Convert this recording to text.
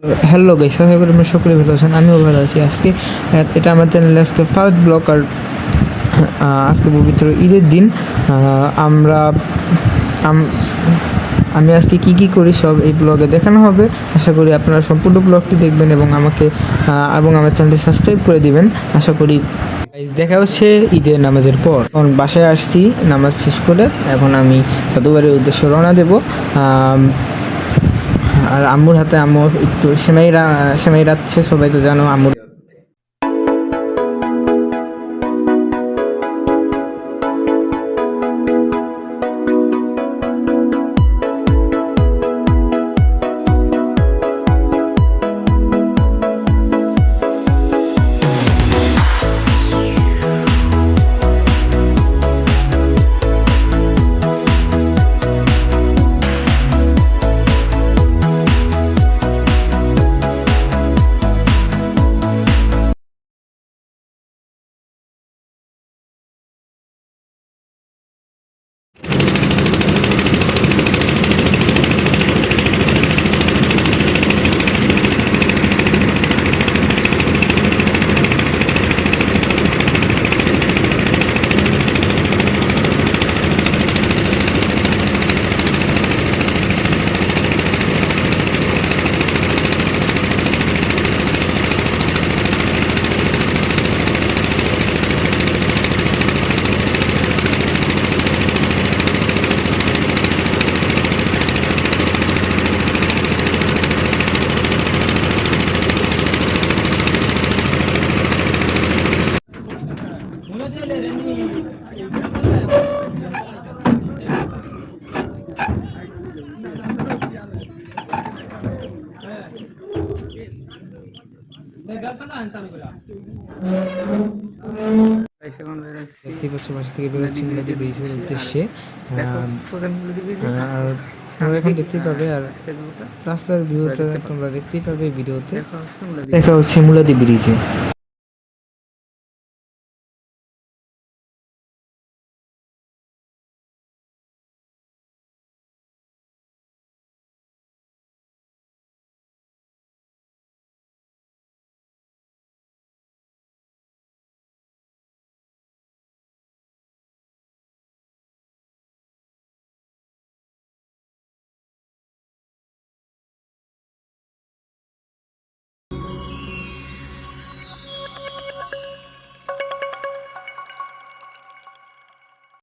Hello guys, আশা করি আপনারা সকলে ভালো আছেন। আমিও ভালো আছি। আজকে এটা আমার চ্যানেলে আজকে ফার্স্ট ব্লগ। আর আজকে পবিত্র ঈদের দিন। আমরা আমি আজকে কি করি সব এই ব্লগে দেখানো হবে। আশা করি আপনারা সম্পূর্ণ ব্লগটি দেখবেন এবং এবং আমার চ্যানেলটি সাবস্ক্রাইব করে দিবেন। আশা করি দেখা হচ্ছে ঈদের নামাজের পর। এখন বাসায় আসছি নামাজ শেষ করে। এখন আমি দাদুবাড়ির উদ্দেশ্যে রওনা দেব। আর আম্মুর হাতে আম্মুর একটু সেমাই রাখছে। সবাই তো জানো আম্মুর দেখতে পাচ্ছি বাসা থেকে বেরোচ্ছি মিলাদি ব্রিজের উদ্দেশ্যে। আর তোমরা এখন দেখতেই পাবে, আর রাস্তার ভিউটা তোমরা দেখতেই পাবে ভিডিওতে। দেখা হচ্ছে মুলাদি ব্রিজে।